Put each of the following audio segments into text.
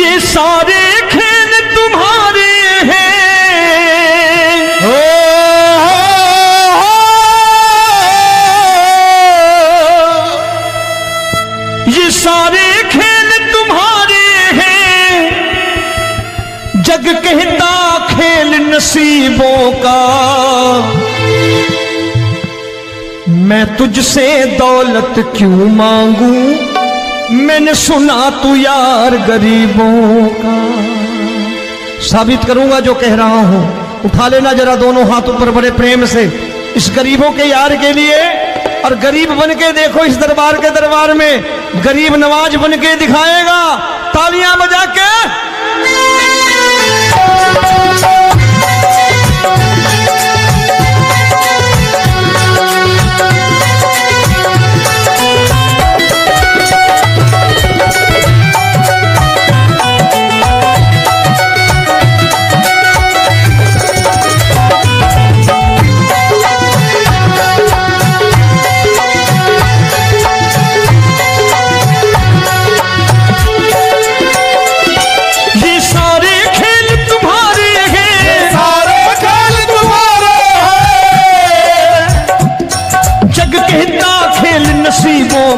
ये सारे खेल तुम्हारे हैं, ये सारे खेल तुम्हारे हैं, जग कहता खेल नसीबों का। मैं तुझसे दौलत क्यों मांगू, मैंने सुना तू यार गरीबों का। साबित करूंगा जो कह रहा हूं। उठा लेना जरा दोनों हाथ ऊपर बड़े प्रेम से इस गरीबों के यार के लिए, और गरीब बन के देखो इस दरबार के दरबार में गरीब नवाज बन के दिखाएगा, तालियां बजा के।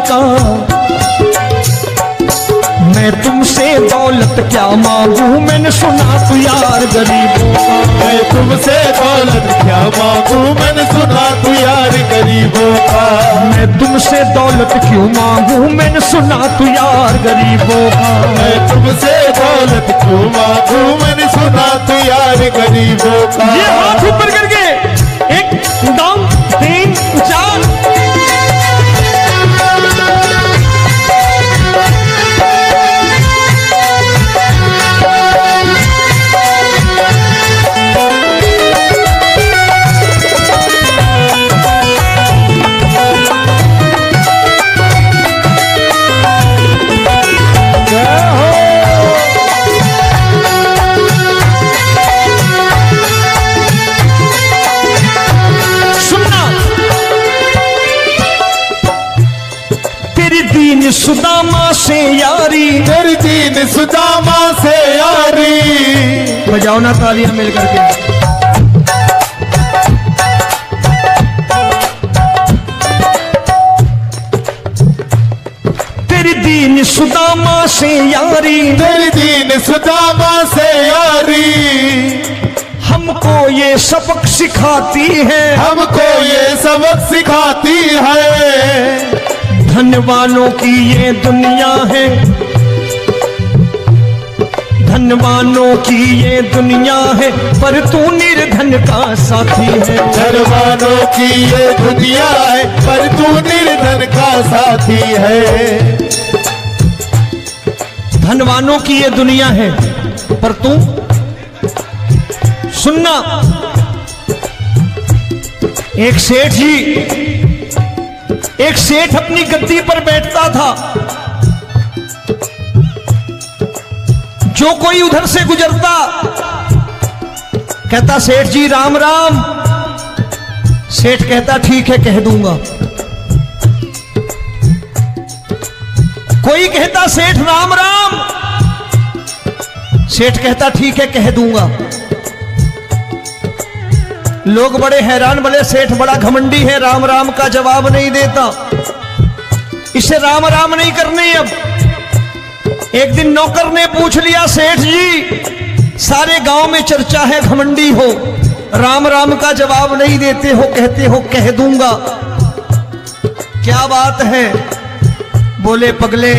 का मैं तुमसे दौलत क्या मांगू, मैंने सुना तू यार गरीबों का। मैं तुमसे दौलत क्या मांगू, मैंने सुना तू यार गरीबों का। मैं तुमसे दौलत क्यों मांगू, मैंने सुना तू यार गरीबों का। मैं तुमसे दौलत क्यों मांगू, मैंने सुना तू यार गरीबों का। ये हाथ ऊपर करके 1 2 3 4 सुदामा से यारी, तेरी दीन सुदामा से यारी। बजाओ ना तालियां मिल करके। तेरी दीन सुदामा से यारी, तेरी दीन सुदामा से यारी। हमको ये सबक सिखाती है, हमको ये सबक सिखाती है। धनवानों की ये दुनिया है, धनवानों की ये दुनिया है, पर तू निर्धन का साथी है। धनवानों की ये दुनिया है, पर तू निर्धन का साथी है। धनवानों की ये दुनिया है, पर तू सुनना। एक सेठ अपनी गद्दी पर बैठता था। जो कोई उधर से गुजरता कहता सेठ जी राम राम। सेठ कहता ठीक है कह दूंगा। कोई कहता सेठ राम राम। सेठ कहता ठीक है कह दूंगा। लोग बड़े हैरान, बोले सेठ बड़ा घमंडी है, राम राम का जवाब नहीं देता, इसे राम राम नहीं करने। अब एक दिन नौकर ने पूछ लिया सेठ जी सारे गांव में चर्चा है घमंडी हो, राम राम का जवाब नहीं देते हो, कहते हो कह दूंगा, क्या बात है? बोले पगले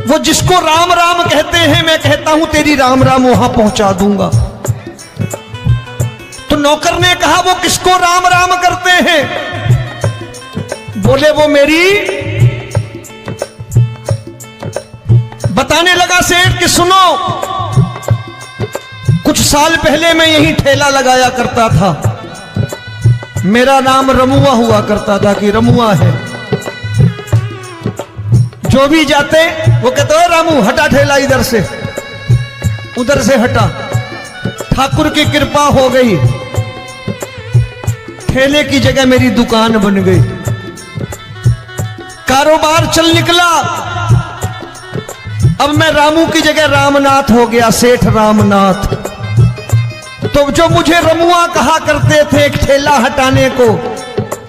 वो जिसको राम राम कहते हैं मैं कहता हूं तेरी राम राम वहां पहुंचा दूंगा। तो नौकर ने कहा वो किसको राम राम करते हैं? बोले वो मेरी। बताने लगा सेठ कि सुनो, कुछ साल पहले मैं यही ठेला लगाया करता था, मेरा नाम रमुआ हुआ करता था कि रमुआ है। जो भी जाते वो कहते हो रामू हटा ठेला इधर से, उधर से हटा। ठाकुर की कृपा हो गई, ठेले की जगह मेरी दुकान बन गई, कारोबार चल निकला। अब मैं रामू की जगह रामनाथ हो गया, सेठ रामनाथ। तो जो मुझे रमुआ कहा करते थे एक ठेला हटाने को,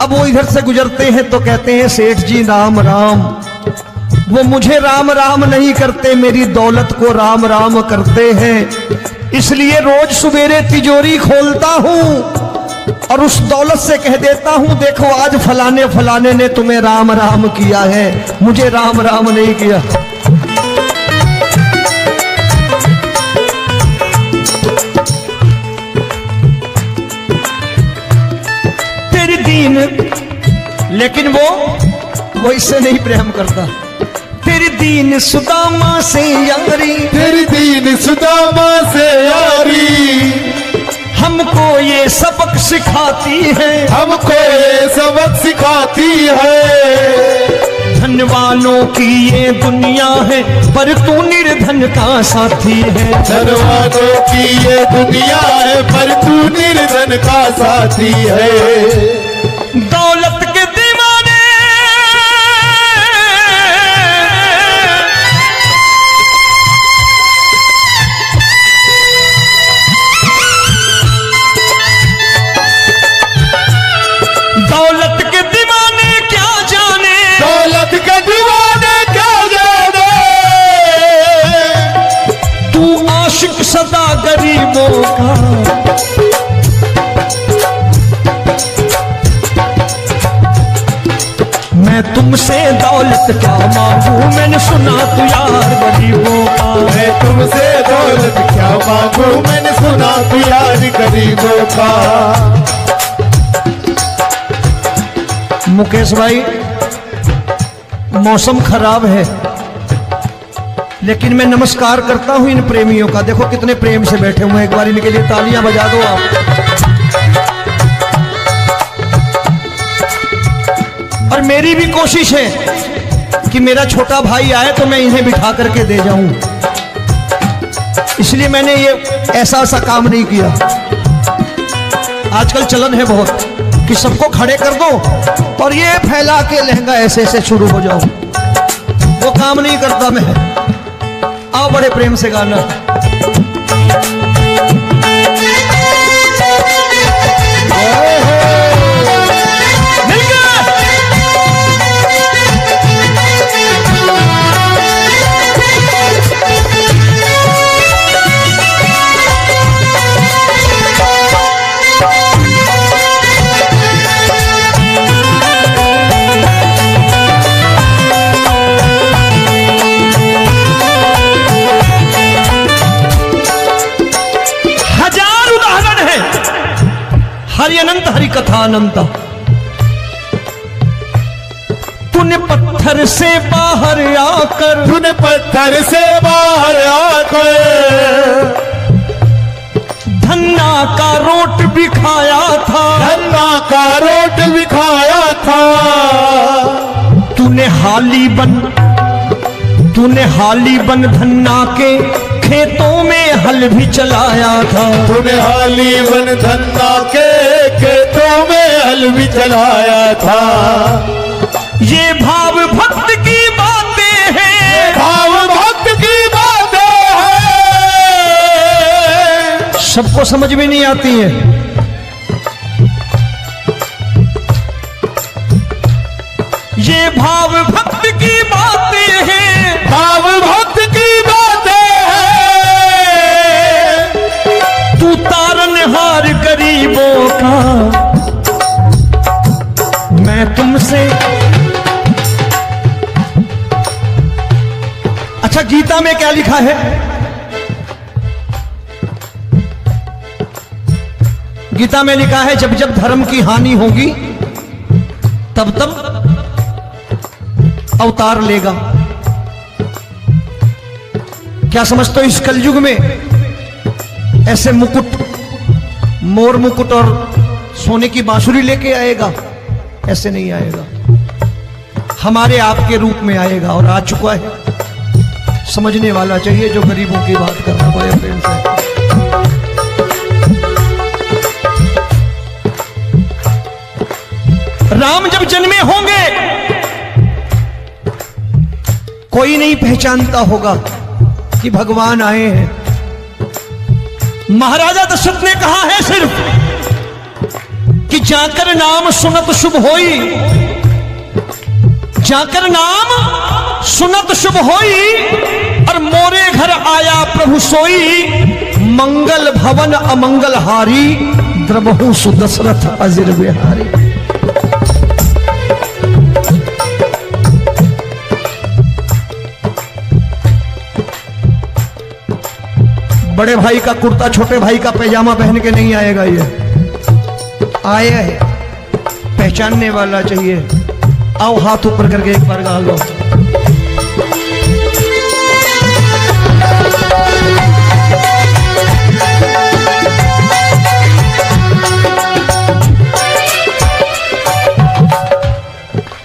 अब वो इधर से गुजरते हैं तो कहते हैं सेठ जी राम राम। वो मुझे राम राम नहीं करते, मेरी दौलत को राम राम करते हैं। इसलिए रोज सवेरे तिजोरी खोलता हूं और उस दौलत से कह देता हूं, देखो आज फलाने फलाने ने तुम्हें राम राम किया है, मुझे राम राम नहीं किया। तेरी दीन, लेकिन वो इससे नहीं प्रेम करता। तेरी दीन सुदामा से यारी, तेरी दीन सुदामा से यारी, हमको ये सबक सिखाती है, हमको ये सबक सिखाती है। धन वालों की ये दुनिया है, पर तू निर्धन का साथी है। धन वालों की ये दुनिया है, पर तू निर्धन का साथी है। दौलत के दीवाने दौलत के दीवाने क्या जाने, दौलत के दीवाने क्या जाने। तू आशिक सदा गरीबों का। मैं तुमसे दौलत क्या मांगू, मैंने सुना तू यार गरीबों का। मैं तुमसे दौलत क्या मांगू, मैंने सुना तू यार गरीबों का। मुकेश भाई, मौसम खराब है, लेकिन मैं नमस्कार करता हूं इन प्रेमियों का। देखो कितने प्रेम से बैठे हुए हैं, एक बार इनके लिए तालियां बजा दो आप। और मेरी भी कोशिश है कि मेरा छोटा भाई आए तो मैं इन्हें बिठा करके दे जाऊं, इसलिए मैंने ये ऐसा काम नहीं किया। आजकल चलन है बहुत कि सबको खड़े कर दो और ये फैला के लहंगा ऐसे ऐसे शुरू हो जाओ, वो काम नहीं करता मैं। आओ बड़े प्रेम से गाना। हरि अनंत हरि कथा अनंत। तूने पत्थर से बाहर आकर, तूने पत्थर से बाहर आकर धन्ना का रोट भी खाया था, धन्ना का रोट भी खाया था। तूने हाली बन धन्ना के खेतों में हल भी चलाया था। तूने हाली बन धन्ना के खेतों में हल भी चलाया था। ये भाव भक्त की बातें हैं, भाव भक्त की बातें हैं। सबको समझ में नहीं आती है। ये भाव भक्त की बातें हैं, भाव भक्त की बातें हैं। तू तारनहार गरीबों का, मैं तुमसे। अच्छा, गीता में क्या लिखा है? गीता में लिखा है जब जब धर्म की हानि होगी तब तब अवतार लेगा। क्या समझते हो इस कलयुग में ऐसे मुकुट, मोर मुकुट और सोने की बांसुरी लेके आएगा? ऐसे नहीं आएगा, हमारे आपके रूप में आएगा और आ चुका है। समझने वाला चाहिए जो गरीबों की बात कर रहा है बड़े प्रेम से। राम जब जन्मे होंगे कोई नहीं पहचानता होगा, कि भगवान आए हैं। महाराजा दशरथ ने कहा है सिर्फ कि जाकर नाम सुनत शुभ होई, जाकर नाम सुनत शुभ होई, और मोरे घर आया प्रभु सोई, मंगल भवन अमंगल हारी, द्रबहु सुदशरथ अजिर बिहारी। बड़े भाई का कुर्ता छोटे भाई का पैजामा पहन के नहीं आएगा, ये आए है पहचानने वाला चाहिए। आओ हाथ ऊपर करके एक बार गा लो।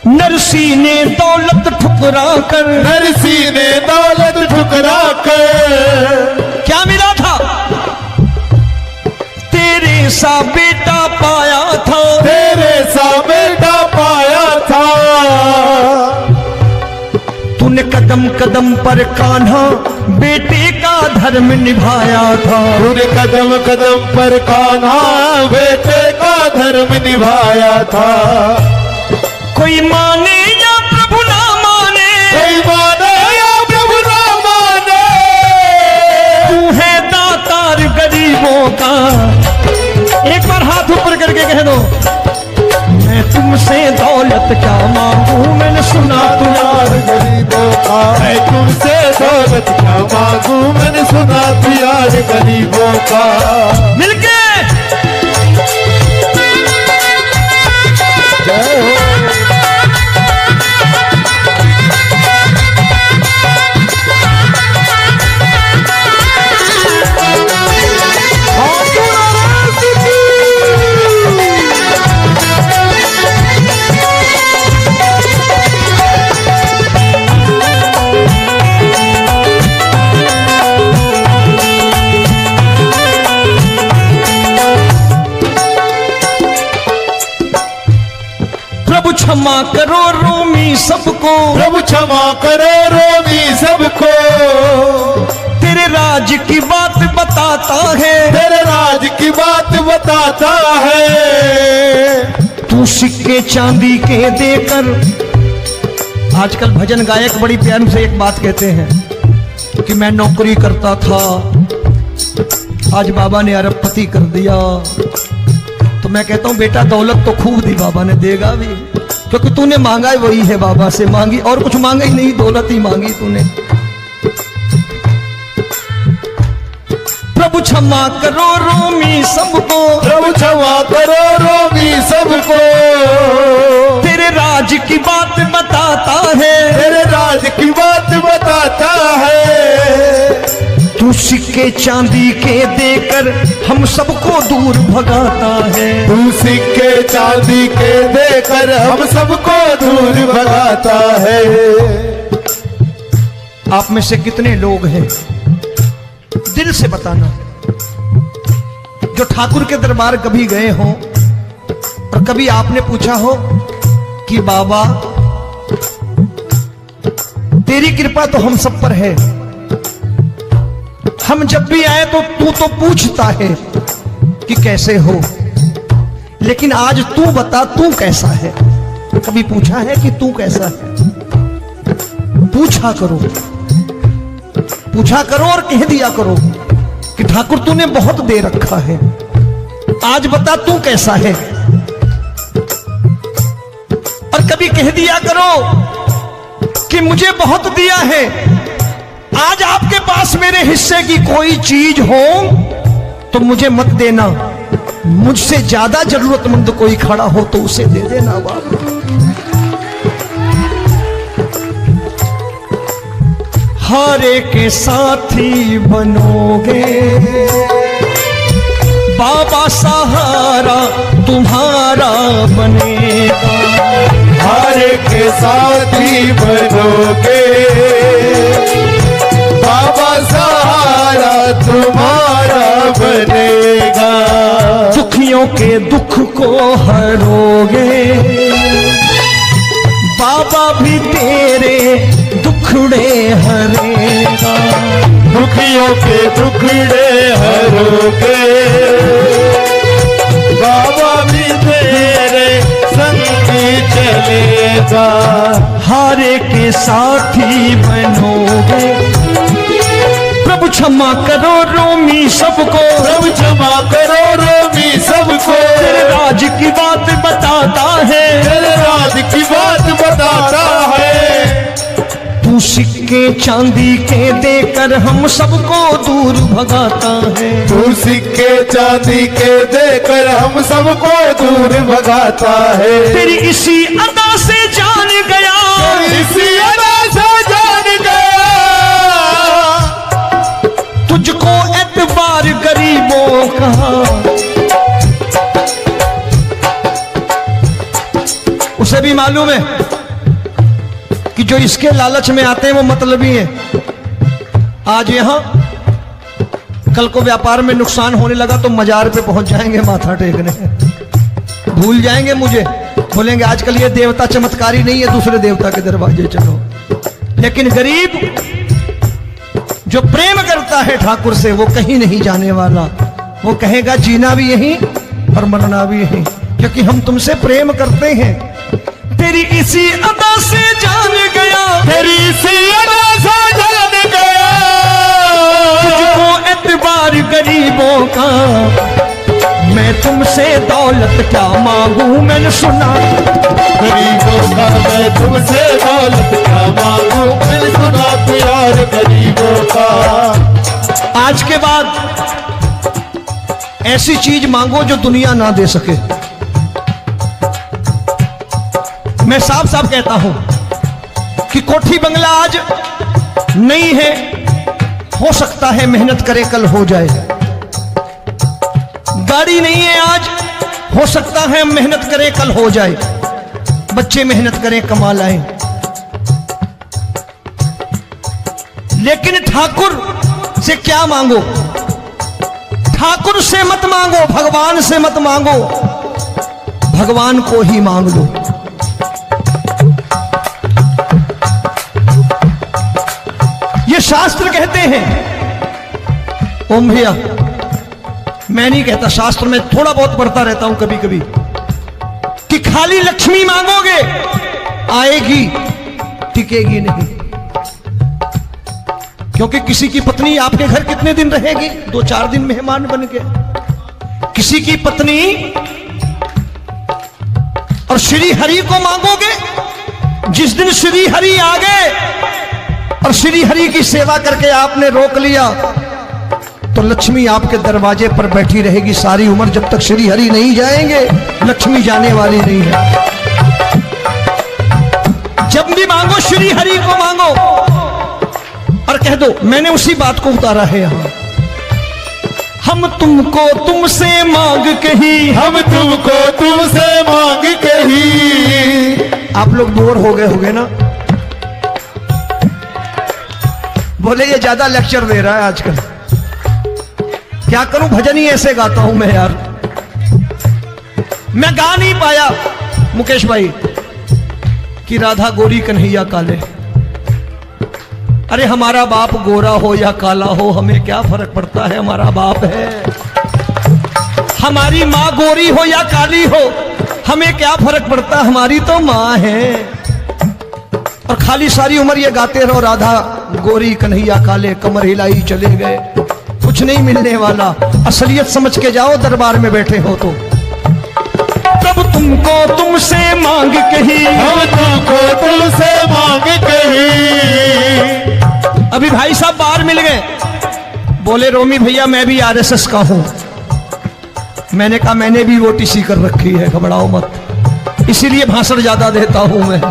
नरसी ने दौलत ठुकरा कर, नरसी ने दौलत ठुकरा कर, क्या मिला था? तेरे सा बेटा पाया था, तेरे सा बेटा पाया था। तूने कदम कदम पर कान्हा बेटे का धर्म निभाया था, तूने कदम कदम पर कान्हा बेटे का धर्म निभाया था। कोई माने या प्रभु ना माने, कोई माने या प्रभु ना माने, तू है दातार गरीबों का। एक बार हाथ ऊपर करके कह दो, मैं तुमसे दौलत क्या मांगू, मैंने सुना तू यार गरीबों का। मैं तुमसे दौलत क्या मांगू, मैंने सुना तू यार गरीबों का। मिलके जय हो। क्षमा करो रोमी सबको, प्रभु क्षमा करो रोमी सबको। तेरे राज की बात बताता है, तेरे राज की बात बताता है। तू सिक्के चांदी के देकर, आजकल भजन गायक बड़ी प्यार से एक बात कहते हैं कि मैं नौकरी करता था, आज बाबा ने अरबपति कर दिया। तो मैं कहता हूं बेटा दौलत तो खूब दी बाबा ने, देगा भी, क्योंकि तूने मांगा है वही है बाबा से मांगी, और कुछ मांगा ही नहीं, दौलत ही मांगी तूने। प्रभु क्षमा करो रोमी सबको, प्रभु क्षमा करो रोमी सबको। तेरे राज की बात बताता है, तेरे राज की बात बताता है। तू सिक्के चांदी के देकर हम सबको दूर भगाता है, तू सिक्के चांदी के देकर हम सबको दूर भगाता है। आप में से कितने लोग हैं, दिल से बताना, जो ठाकुर के दरबार कभी गए हो और कभी आपने पूछा हो कि बाबा तेरी कृपा तो हम सब पर है, हम जब भी आए तो तू तो पूछता है कि कैसे हो, लेकिन आज तू बता तू कैसा है। कभी पूछा है कि तू कैसा है? पूछा करो, पूछा करो और कह दिया करो कि ठाकुर तूने बहुत दे रखा है, आज बता तू कैसा है। और कभी कह दिया करो कि मुझे बहुत दिया है, आज आपके पास मेरे हिस्से की कोई चीज हो तो मुझे मत देना, मुझसे ज्यादा जरूरतमंद कोई खड़ा हो तो उसे दे देना बाबा। हारे के साथी बनोगे बाबा, सहारा तुम्हारा बनेगा। हारे के साथी बनोगे बाबा, सहारा तुम्हारा बनेगा। दुखियों के दुख को हरोगे बाबा भी तेरे दुखड़े हरेगा। दुखियों के दुखड़े हरोगे, बाबा भी तेरे संगी चलेगा। हारे के साथी बनोगे, प्रभु क्षमा करो रोमी सबको, प्रभु क्षमा करो रोमी सबको। तेरे राज की बात बताता है, तेरे राज की बात बताता है। तू सिक्के चांदी के देकर हम सबको दूर भगाता है। तू सिक्के चांदी के देकर हम सबको दूर भगाता है। तेरी इसी अदा से जान गया, इसी अदा से जान गया, तुझको एतबार गरीबों का। उसे भी मालूम है कि जो इसके लालच में आते हैं वो मतलबी हैं। आज यहां कल को व्यापार में नुकसान होने लगा तो मजार पे पहुंच जाएंगे माथा टेकने, भूल जाएंगे मुझे, बोलेंगे आजकल ये देवता चमत्कारी नहीं है, दूसरे देवता के दरवाजे चलो। लेकिन गरीब जो प्रेम करता है ठाकुर से वो कहीं नहीं जाने वाला। वो कहेगा जीना भी यहीं और मरना भी यहीं, क्योंकि हम तुमसे प्रेम करते हैं। तेरी इसी अदा से जान गया, तेरी इसी अदा से जान गया, तुझको एतबार गरीबों का। मैं तुमसे दौलत क्या मांगू, मैंने सुना गरीबों का। मैं तुमसे दौलत क्या मांगू, मैंने सुना प्यार गरीबों का। आज के बाद ऐसी चीज मांगो जो दुनिया ना दे सके। मैं साफ साफ कहता हूं कि कोठी बंगला आज नहीं है, हो सकता है मेहनत करे कल हो जाए। गाड़ी नहीं है आज, हो सकता है मेहनत करे कल हो जाए। बच्चे मेहनत करें कमा लाएं, लेकिन ठाकुर से क्या मांगो? ठाकुर से मत मांगो, भगवान से मत मांगो, भगवान को ही मांग लो। ये शास्त्र कहते हैं, ओम भैया मैं नहीं कहता, शास्त्र में थोड़ा बहुत पढ़ता रहता हूं कभी कभी, कि खाली लक्ष्मी मांगोगे आएगी, टिकेगी नहीं। क्योंकि किसी की पत्नी आपके घर कितने दिन रहेगी? 2-4 दिन मेहमान बन के। किसी की पत्नी और श्री हरि को मांगोगे, जिस दिन श्री हरि आ गए और श्री हरि की सेवा करके आपने रोक लिया तो लक्ष्मी आपके दरवाजे पर बैठी रहेगी सारी उम्र। जब तक श्री हरि नहीं जाएंगे लक्ष्मी जाने वाली नहीं है। जब भी मांगो श्री हरि को मांगो और कह दो मैंने उसी बात को उतारा है यहां। हम तुमको तुमसे मांग कही, हम तुमको तुमसे मांग कही। आप लोग बोर हो गए होंगे ना, बोले ये ज्यादा लेक्चर दे रहा है आजकल। क्या करूं, भजन ही ऐसे गाता हूं मैं यार। मैं गा नहीं पाया मुकेश भाई कि राधा गोरी कन्हैया काले। अरे हमारा बाप गोरा हो या काला हो हमें क्या फर्क पड़ता है, हमारा बाप है। हमारी माँ गोरी हो या काली हो हमें क्या फर्क पड़ता, हमारी तो माँ है। और खाली सारी उम्र ये गाते रहो राधा गोरी कन्हैया काले, कमर हिलाई चले गए, कुछ नहीं मिलने वाला। असलियत समझ के जाओ दरबार में बैठे हो तो। तब तुमको तुमसे मांग कही, हम तुमको तुमसे मांग कही। अभी भाई साहब बाहर मिल गए, बोले रोमी भैया मैं भी आरएसएस का हूं। मैंने कहा मैंने भी ओटीसी कर रखी है, घबराओ मत, इसीलिए भाषण ज्यादा देता हूं मैं।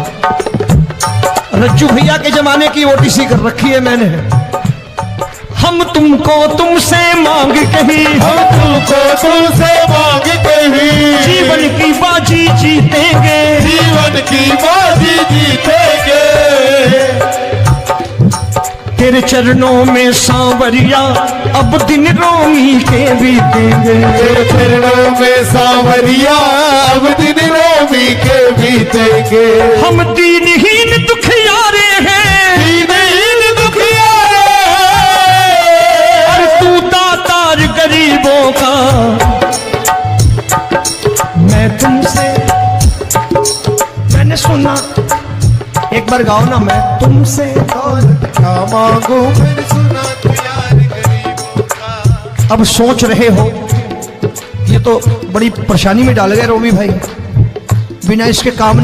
रज्जू भैया के जमाने की ओटीसी कर रखी है मैंने। हम तुमको तुमसे मांग कही, हम तुमको तुमसे मांग कही। जीवन की बाजी जीतेंगे, जीवन की बाजी जीतेंगे। तेरे चरणों में सांवरिया अब दिन रोमी के बीतेंगे। तेरे चरणों में सांवरिया अब दिन रोमी के बीतेंगे। हम दीनहीन दुखियारे हैं, दीनहीन दुखियारे, और तू दातार गरीबों का। मैं तुमसे, मैंने सुना, एक बार गाओ ना, मैं तुमसे दौलत क्या मांगू मैंने सुना तू यार गरीबों का। अब सोच रहे हो ये तो बड़ी परेशानी में डाल गए रोमी भाई, बिना इसके काम नहीं।